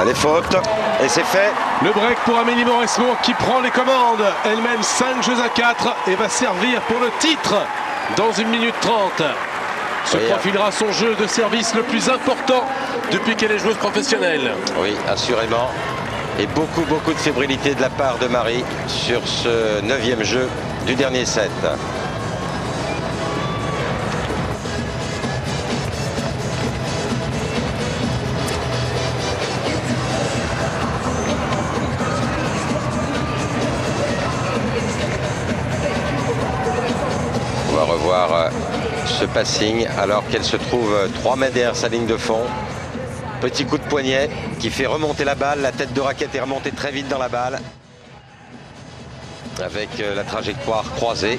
Allez, faute. Et c'est fait. Le break pour Amélie Mauresmo qui prend les commandes. Elle mène 5 jeux à 4 et va servir pour le titre dans 1 minute 30. Se profilera son jeu de service le plus important depuis qu'elle est joueuse professionnelle. Oui, assurément. Et beaucoup de fébrilité de la part de Marie sur ce 9e jeu du dernier set. On va revoir ce passing alors qu'elle se trouve 3 mètres derrière sa ligne de fond. Petit coup de poignet qui fait remonter la balle. La tête de raquette est remontée très vite dans la balle. Avec la trajectoire croisée.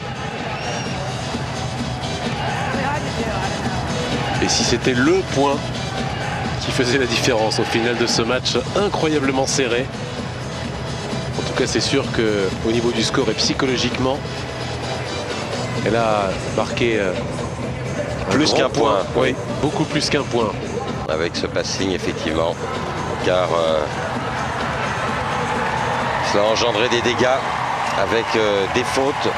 Et si c'était le point qui faisait la différence au final de ce match incroyablement serré. En tout cas, c'est sûr qu'au niveau du score et psychologiquement, elle a marqué plus qu'un point. Oui, beaucoup plus qu'un point. Avec ce passing, effectivement. Car cela a engendré des dégâts avec des fautes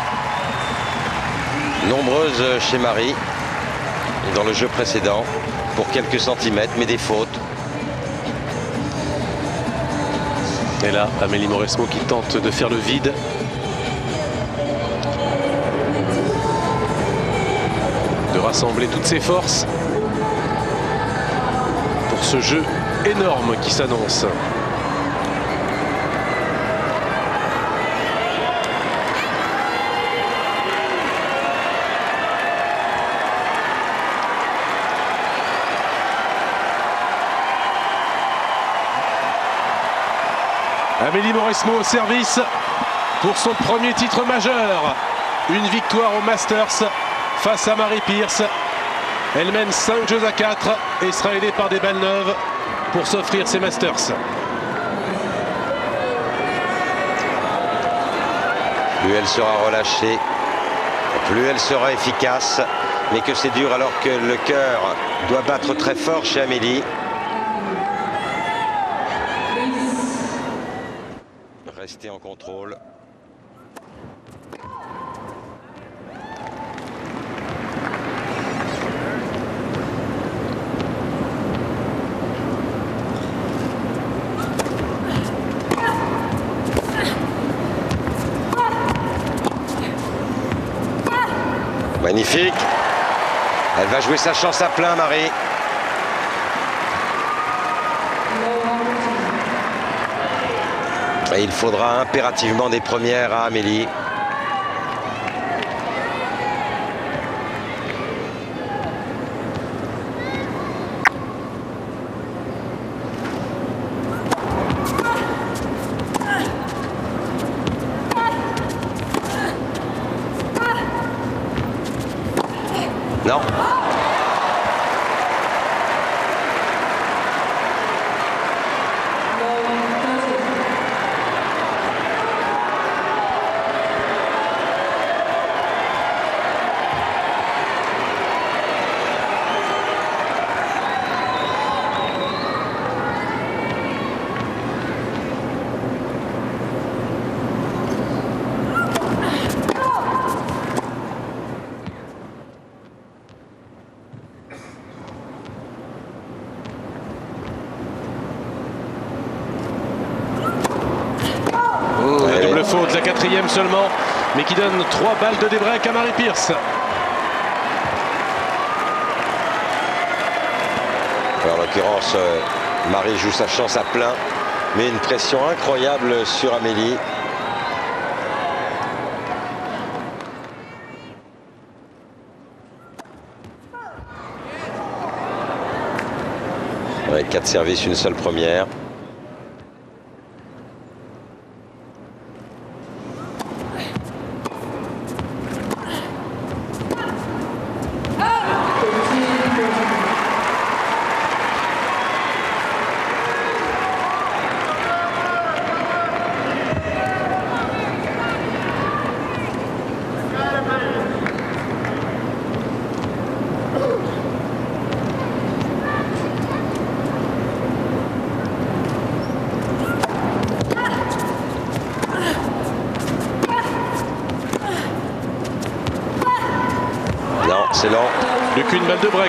nombreuses chez Marie dans le jeu précédent pour quelques centimètres, mais des fautes. Et là, Amélie Mauresmo qui tente de faire le vide. De rassembler toutes ses forces pour ce jeu énorme qui s'annonce. Amélie Mauresmo au service pour son premier titre majeur. Une victoire au Masters face à Marie Pierce. Elle mène 5 jeux à 4 et sera aidée par des balles neuves pour s'offrir ses Masters. Plus elle sera relâchée, plus elle sera efficace. Mais que c'est dur alors que le cœur doit battre très fort chez Amélie. Rester en contrôle. Magnifique. Elle va jouer sa chance à plein, Marie. Et il faudra impérativement des premières à Amélie. Non. Faute, la 4e seulement, mais qui donne 3 balles de débreak à Marie Pierce. En l'occurrence, Marie joue sa chance à plein, mais une pression incroyable sur Amélie. Avec 4 services, une seule première.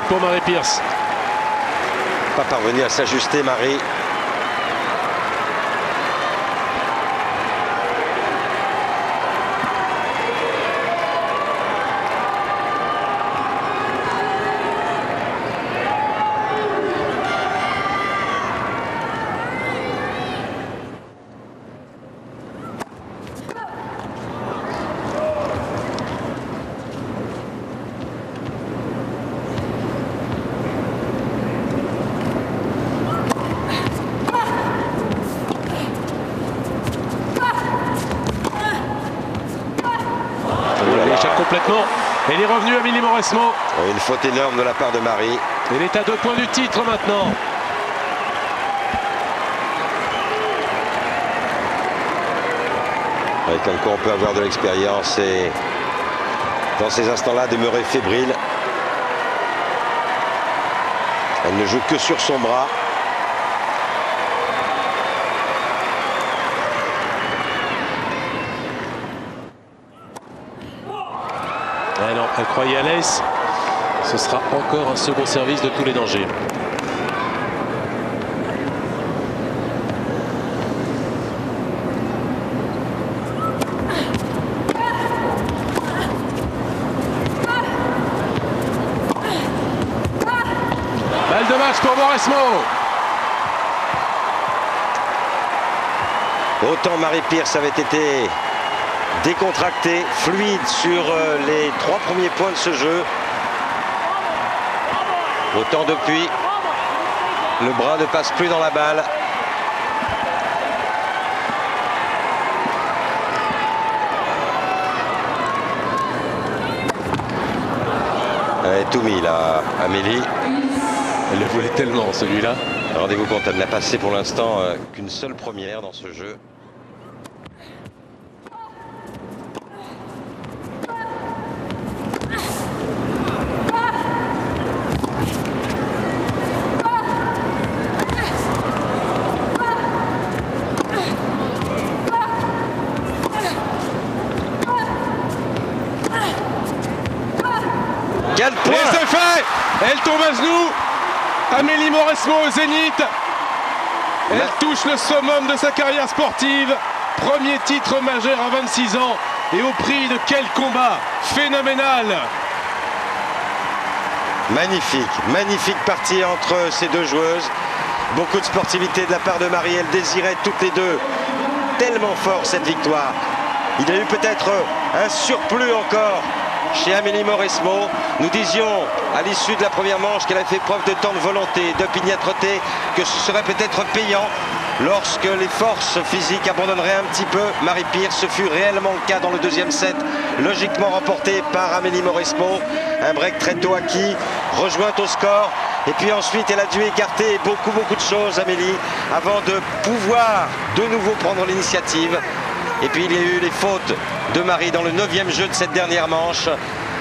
pour Marie Pierce. Pas parvenu à s'ajuster, Marie. Complètement. Elle est revenue, Amélie Mauresmo. Une faute énorme de la part de Marie. Elle est à 2 points du titre maintenant. Comme quoi on peut avoir de l'expérience et dans ces instants-là demeurer fébrile. Elle ne joue que sur son bras. Ah non, elle croyait à l'aise. Ce sera encore un second service de tous les dangers. Balle de match pour Mauresmo. Autant Marie Pierce avait été décontractée, fluide sur les 3 premiers points de ce jeu. Autant depuis, le bras ne passe plus dans la balle. Elle est tout mis là, Amélie. Elle le voulait tellement celui-là. Rendez-vous compte, elle n'a passé pour l'instant qu'une seule première dans ce jeu. Et c'est fait. Elle tombe à genoux. Amélie Mauresmo au zénith. Elle touche le summum de sa carrière sportive. Premier titre majeur à 26 ans. Et au prix de quel combat phénoménal. Magnifique partie entre ces deux joueuses. Beaucoup de sportivité de la part de Marie. Elle désirait toutes les deux tellement fort cette victoire. Il y a eu peut-être un surplus encore chez Amélie Mauresmo. Nous disions à l'issue de la première manche qu'elle a fait preuve de tant de volonté, d'opiniâtreté, que ce serait peut-être payant lorsque les forces physiques abandonneraient un petit peu Marie Pierce. Ce fut réellement le cas dans le deuxième set, logiquement remporté par Amélie Mauresmo. Un break très tôt acquis, rejointe au score. Et puis ensuite, elle a dû écarter beaucoup de choses, Amélie, avant de pouvoir de nouveau prendre l'initiative. Et puis il y a eu les fautes de Marie dans le 9e jeu de cette dernière manche.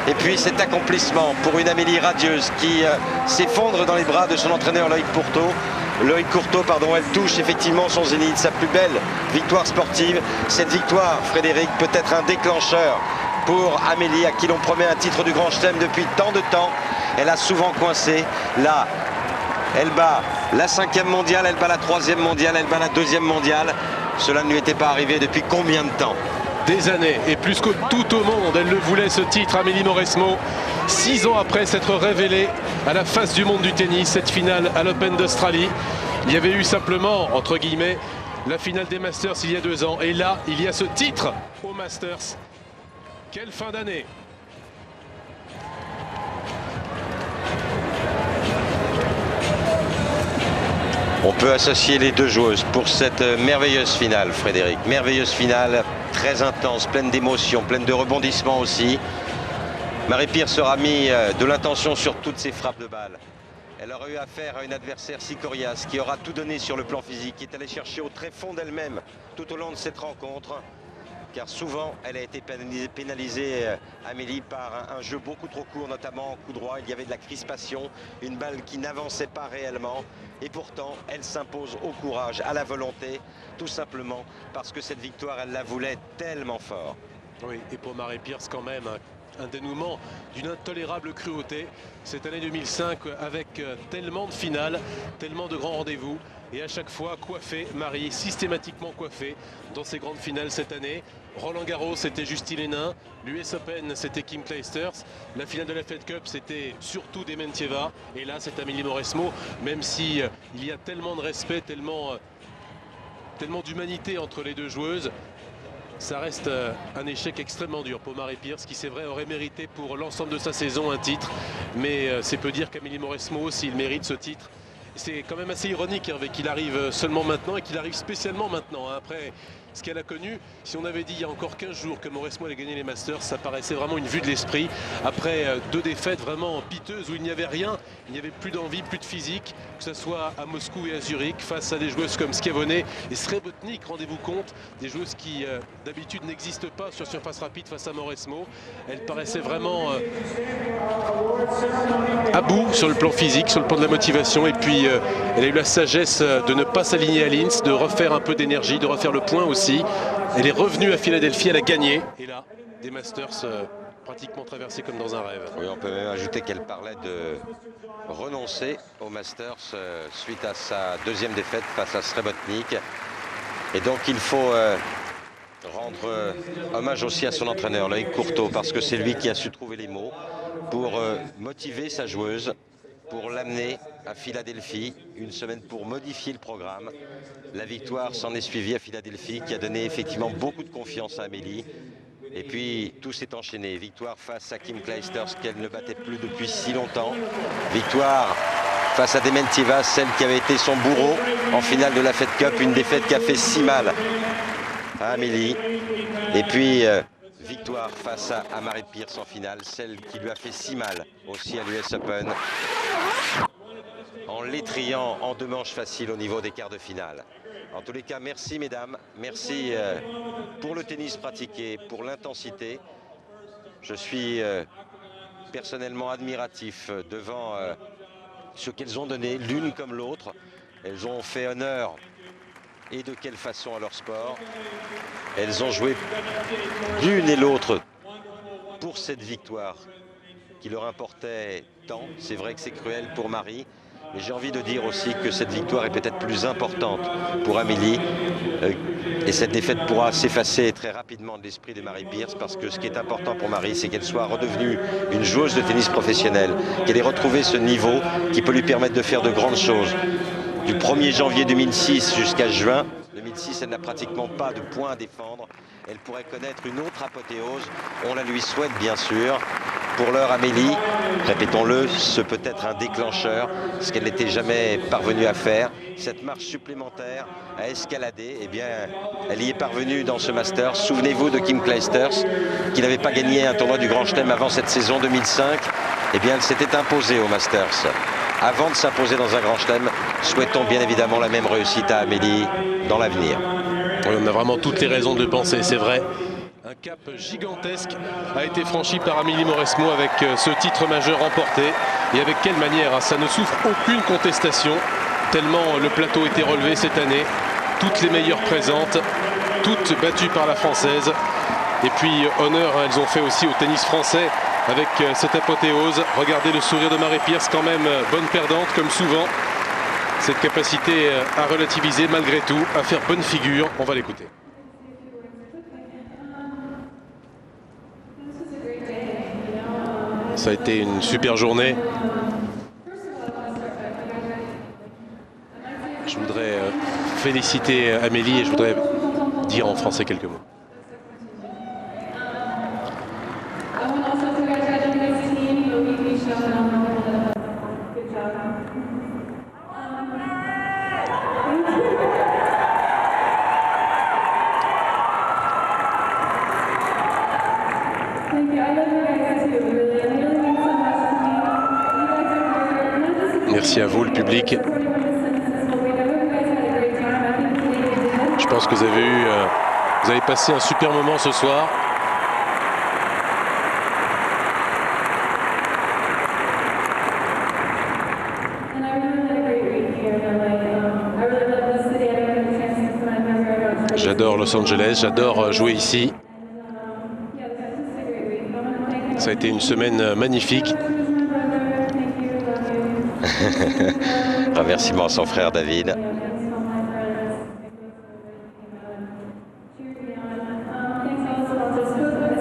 Et puis cet accomplissement pour une Amélie radieuse qui s'effondre dans les bras de son entraîneur Loïc Courteau. Loïc Courteau, pardon, elle touche effectivement son zénith, sa plus belle victoire sportive. Cette victoire, Frédéric, peut être un déclencheur pour Amélie, à qui l'on promet un titre du Grand Chelem depuis tant de temps. Elle a souvent coincé. Là, elle bat la 5e mondiale, elle bat la 3e mondiale, elle bat la 2e mondiale. Cela ne lui était pas arrivé depuis combien de temps? Des années, et plus que tout au monde, elle le voulait ce titre, Amélie Mauresmo. 6 ans après s'être révélée à la face du monde du tennis, cette finale à l'Open d'Australie. Il y avait eu simplement, entre guillemets, la finale des Masters il y a 2 ans. Et là, il y a ce titre aux Masters. Quelle fin d'année! On peut associer les deux joueuses pour cette merveilleuse finale, Frédéric. Merveilleuse finale, très intense, pleine d'émotions, pleine de rebondissements aussi. Marie Pierce aura mis de l'intention sur toutes ses frappes de balle. Elle aura eu affaire à une adversaire si coriace, qui aura tout donné sur le plan physique, qui est allée chercher au tréfonds d'elle-même tout au long de cette rencontre. Car souvent, elle a été pénalisée, Amélie, par un jeu beaucoup trop court, notamment en coup droit. Il y avait de la crispation, une balle qui n'avançait pas réellement. Et pourtant, elle s'impose au courage, à la volonté, tout simplement parce que cette victoire, elle la voulait tellement fort. Oui, et pour Marie Pierce quand même, un dénouement d'une intolérable cruauté. Cette année 2005 avec tellement de finales, tellement de grands rendez-vous. Et à chaque fois coiffé, Marie, systématiquement coiffé dans ces grandes finales cette année. Roland Garros, c'était Justine Henin. L'US Open, c'était Kim Clijsters. La finale de la Fed Cup, c'était surtout Dementieva. Et là, c'est Amélie Mauresmo. Même si il y a tellement de respect, tellement d'humanité entre les deux joueuses, ça reste un échec extrêmement dur pour Marie Pierce, qui c'est vrai aurait mérité pour l'ensemble de sa saison un titre. Mais c'est peu dire qu'Amélie Mauresmo aussi, il mérite ce titre. C'est quand même assez ironique, Hervé, qu'il arrive seulement maintenant et qu'il arrive spécialement maintenant. Après ce qu'elle a connu, si on avait dit il y a encore 15 jours que Mauresmo allait gagner les Masters, ça paraissait vraiment une vue de l'esprit. Après deux défaites vraiment piteuses où il n'y avait rien, il n'y avait plus d'envie, plus de physique, que ce soit à Moscou et à Zurich, face à des joueuses comme Schiavone et Srebotnik, rendez-vous compte, des joueuses qui d'habitude n'existent pas sur surface rapide face à Mauresmo. Elle paraissait vraiment à bout sur le plan physique, sur le plan de la motivation, et puis elle a eu la sagesse de ne pas s'aligner à Linz, de refaire un peu d'énergie, de refaire le point aussi. Elle est revenue à Philadelphie, elle a gagné. Et là, des Masters pratiquement traversés comme dans un rêve. Oui, on peut même ajouter qu'elle parlait de renoncer aux Masters suite à sa deuxième défaite face à Srebotnik. Et donc il faut rendre hommage aussi à son entraîneur, Loïc Courteau, parce que c'est lui qui a su trouver les mots pour motiver sa joueuse, pour l'amener à Philadelphie, une semaine pour modifier le programme. La victoire s'en est suivie à Philadelphie, qui a donné effectivement beaucoup de confiance à Amélie. Et puis tout s'est enchaîné. Victoire face à Kim Clijsters, qu'elle ne battait plus depuis si longtemps. Victoire face à Dementieva, celle qui avait été son bourreau en finale de la Fed Cup. Une défaite qui a fait si mal à Amélie. Et puis victoire face à Marie Pierce en finale, celle qui lui a fait si mal aussi à l'US Open, en l'étriant en 2 manches faciles au niveau des quarts de finale. En tous les cas, merci mesdames, merci pour le tennis pratiqué, pour l'intensité. Je suis personnellement admiratif devant ce qu'elles ont donné, l'une comme l'autre. Elles ont fait honneur, et de quelle façon, à leur sport. Elles ont joué l'une et l'autre pour cette victoire qui leur importait tant. C'est vrai que c'est cruel pour Marie, mais j'ai envie de dire aussi que cette victoire est peut-être plus importante pour Amélie. Et cette défaite pourra s'effacer très rapidement de l'esprit de Marie Pierce, parce que ce qui est important pour Marie, c'est qu'elle soit redevenue une joueuse de tennis professionnelle, qu'elle ait retrouvé ce niveau qui peut lui permettre de faire de grandes choses. Du 1er janvier 2006 jusqu'à juin 2006, elle n'a pratiquement pas de points à défendre. Elle pourrait connaître une autre apothéose. On la lui souhaite bien sûr. Pour l'heure, Amélie, répétons-le, ce peut être un déclencheur, ce qu'elle n'était jamais parvenue à faire. Cette marche supplémentaire à escalader, eh bien, elle y est parvenue dans ce Masters. Souvenez-vous de Kim Clijsters, qui n'avait pas gagné un tournoi du Grand Chelem avant cette saison 2005. Eh bien, elle s'était imposée au Masters. Avant de s'imposer dans un Grand Chelem, souhaitons bien évidemment la même réussite à Amélie dans l'avenir. Oui, on a vraiment toutes les raisons de le penser, c'est vrai. Un cap gigantesque a été franchi par Amélie Mauresmo avec ce titre majeur remporté. Et avec quelle manière, hein, ça ne souffre aucune contestation, tellement le plateau était relevé cette année. Toutes les meilleures présentes, toutes battues par la Française. Et puis honneur, hein, elles ont fait aussi au tennis français avec cette apothéose. Regardez le sourire de Marie Pierce, quand même bonne perdante comme souvent. Cette capacité à relativiser malgré tout, à faire bonne figure. On va l'écouter. Ça a été une super journée. Je voudrais féliciter Amélie et je voudrais dire en français quelques mots. Merci à vous, le public. Je pense que vous avez passé un super moment ce soir. J'adore Los Angeles, j'adore jouer ici. Ça a été une semaine magnifique. Remerciements à son frère David.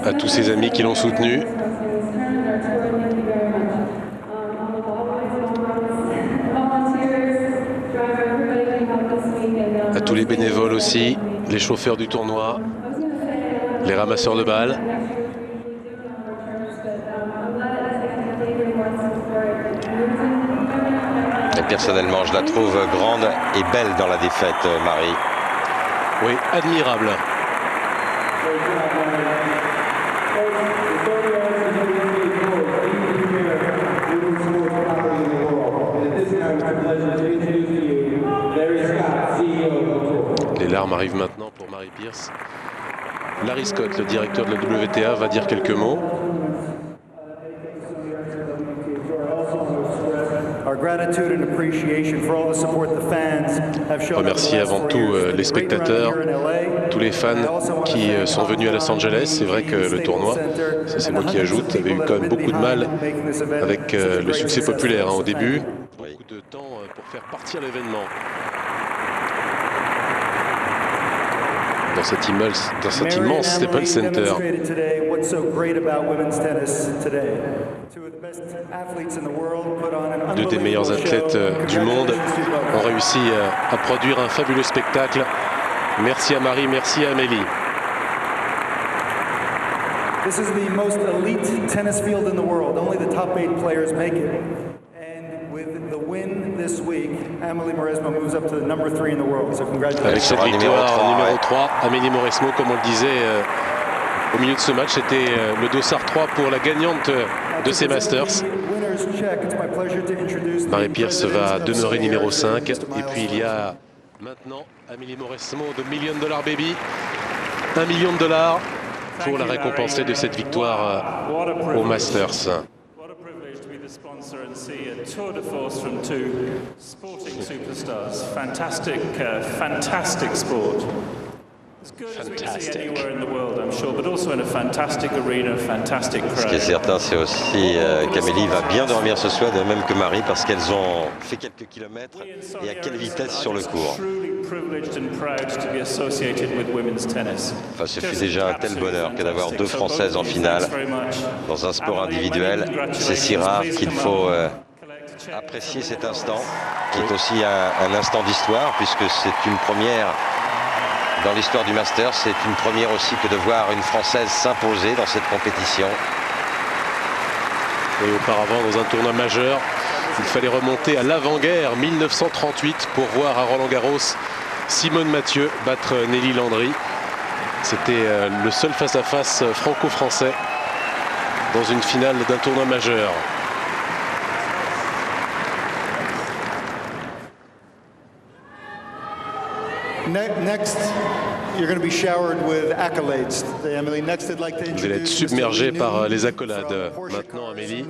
À tous ses amis qui l'ont soutenu. À tous les bénévoles aussi, les chauffeurs du tournoi, les ramasseurs de balles. Et personnellement, je la trouve grande et belle dans la défaite, Marie. Oui, admirable. Les larmes arrivent maintenant pour Mary Pierce. Larry Scott, le directeur de la WTA, va dire quelques mots. Remercier avant tout les spectateurs, tous les fans qui sont venus à Los Angeles. C'est vrai que le tournoi, ça c'est moi qui ajoute, avait eu quand même beaucoup de mal avec le succès populaire au début. Beaucoup de temps pour faire partir l'événement. Dans cet immense Staples Center. Deux des meilleurs athlètes du monde ont réussi à produire un fabuleux spectacle. Merci à Marie, merci à Amélie. This is the most elite tennis field in the world. Only the top 8 players make it. And with the win this week, Amélie Mauresmo moves up to the number 3 in the world. So congratulations. Avec cette victoire numéro 3, Amélie Mauresmo, comme on le disait au milieu de ce match, c'était le dossard 3 pour la gagnante de ces Masters. Mary Pierce va demeurer numéro 5. Et puis il y a maintenant Amélie Mauresmo de $1 million baby. $1 million pour la récompenser de cette victoire au Masters. What a privilege to be the sponsor and see a tour de force from two sporting superstars. Fantastic, fantastic sport. As good as we can see anywhere in the world, I'm sure, but also in a fantastic arena, fantastic crowd. Ce qui est certain, c'est aussi qu'Amélie va bien dormir ce soir, de même que Marie, parce qu'elles ont fait quelques kilomètres et à quelle vitesse sur le court. Enfin, ce fut déjà un tel bonheur que d'avoir deux Françaises en finale dans un sport individuel. C'est si rare qu'il faut apprécier cet instant, qui est aussi un instant d'histoire, puisque c'est une première dans l'histoire du Masters. C'est une première aussi que de voir une Française s'imposer dans cette compétition. Et auparavant, dans un tournoi majeur, il fallait remonter à l'avant-guerre 1938 pour voir à Roland-Garros Simone Mathieu battre Nelly Landry. C'était le seul face-à-face franco-français dans une finale d'un tournoi majeur. Next, you're going to be showered with accolades. Emily, next I'd like to Vous allez être submergé par les accolades. Maintenant, Amélie.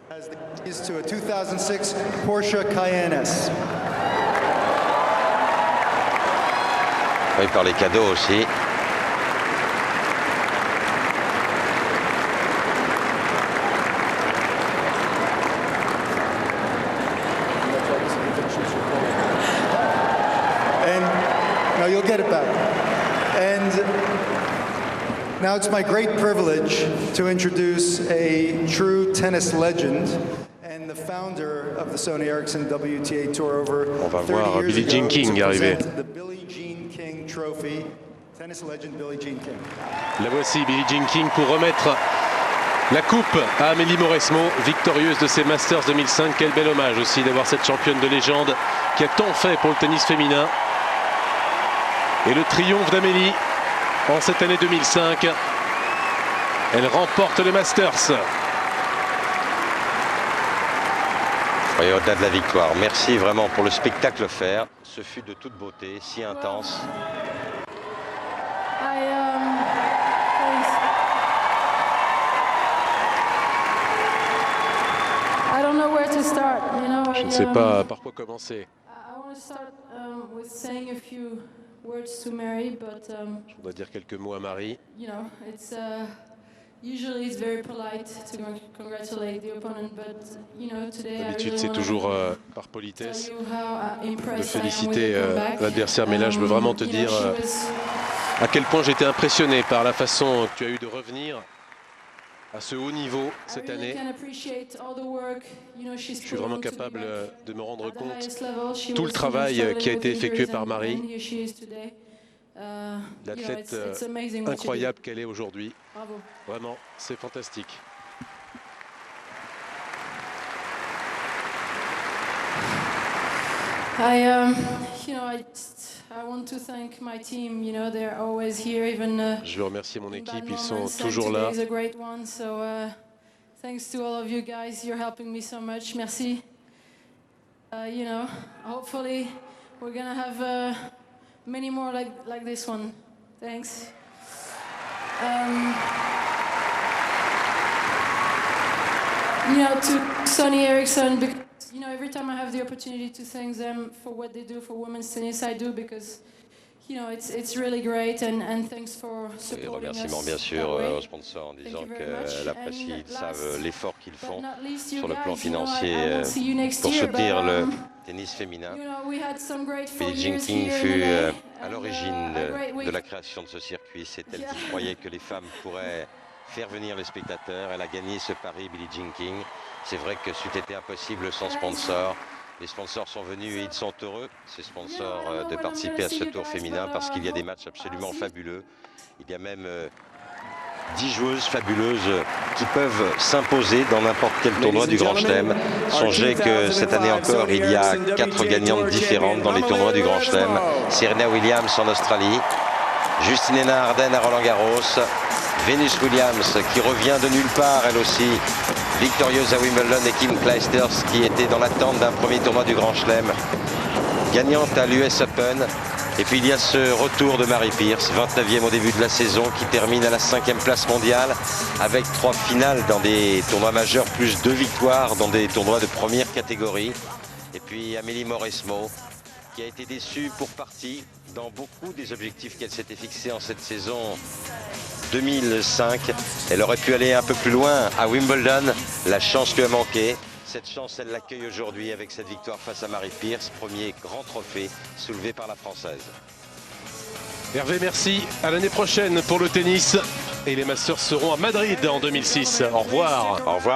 As the keys to a 2006 Porsche Cayenne S. Oui, par les cadeaux aussi. And now you'll get it back. And now it's my great privilege to introduce a true tennis legend and the founder of the Sony Ericsson WTA Tour over 30 years Billie Jean King arriver. The Billie Jean King Trophy. Tennis legend Billie Jean King. La voici, Billie Jean King, pour remettre la coupe à Amélie Mauresmo, victorieuse de ces Masters 2005. Quel bel hommage aussi d'avoir cette championne de légende qui a tant fait pour le tennis féminin. Et le triomphe d'Amélie en cette année 2005. Elle remporte le Masters. Et au-delà de la victoire, merci vraiment pour le spectacle offert. Ce fut de toute beauté, si intense. Je ne sais pas par quoi commencer. Je voudrais dire quelques mots à Marie. D'habitude, c'est toujours par politesse de féliciter l'adversaire, mais là, je veux vraiment te dire à quel point j'étais impressionné par la façon que tu as eu de revenir à ce haut niveau cette année. Je suis vraiment capable de me rendre compte tout le travail qui a été effectué par Marie, l'athlète incroyable qu'elle est aujourd'hui. Vraiment, c'est fantastique. Je veux remercier mon équipe, ils sont toujours là. Thanks to all of you guys, you're helping me so much. Merci. Hopefully we're gonna have many more like this one. Thanks. To Sonny Eriksson, because every time I have the opportunity to thank them for what they do for women's tennis, I do, because it's really great, and thanks for supporting us. Et remerciements bien sûr aux sponsors en disant qu'elle apprécie, ils savent l'effort qu'ils font sur le plan financier pour soutenir le tennis féminin. Billie Jean King fut à l'origine de la création de ce circuit. C'est elle qui croyait que les femmes pourraient faire venir les spectateurs. Elle a gagné ce pari, Billie Jean King. C'est vrai que c'eût été impossible sans sponsor. Les sponsors sont venus et ils sont heureux, ces sponsors, de participer à ce tour féminin parce qu'il y a des matchs absolument fabuleux. Il y a même 10 joueuses fabuleuses qui peuvent s'imposer dans n'importe quel tournoi du Grand Chelem. Songez que cette année encore, il y a 4 gagnantes différentes dans les tournois du Grand Chelem. Serena Williams en Australie, Justinena Ardern à Roland-Garros, Venus Williams qui revient de nulle part, elle aussi, victorieuse à Wimbledon, et Kim Clijsters qui était dans l'attente d'un premier tournoi du Grand Chelem, gagnante à l'US Open. Et puis il y a ce retour de Mary Pierce, 29e au début de la saison, qui termine à la 5e place mondiale avec 3 finales dans des tournois majeurs, plus 2 victoires dans des tournois de première catégorie. Et puis Amélie Mauresmo, qui a été déçue pour partie dans beaucoup des objectifs qu'elle s'était fixés en cette saison 2005. Elle aurait pu aller un peu plus loin à Wimbledon. La chance lui a manqué. Cette chance, elle l'accueille aujourd'hui avec cette victoire face à Mary Pierce. Premier grand trophée soulevé par la Française. Hervé, merci. À l'année prochaine pour le tennis. Et les Masters seront à Madrid en 2006. Au revoir. Au revoir.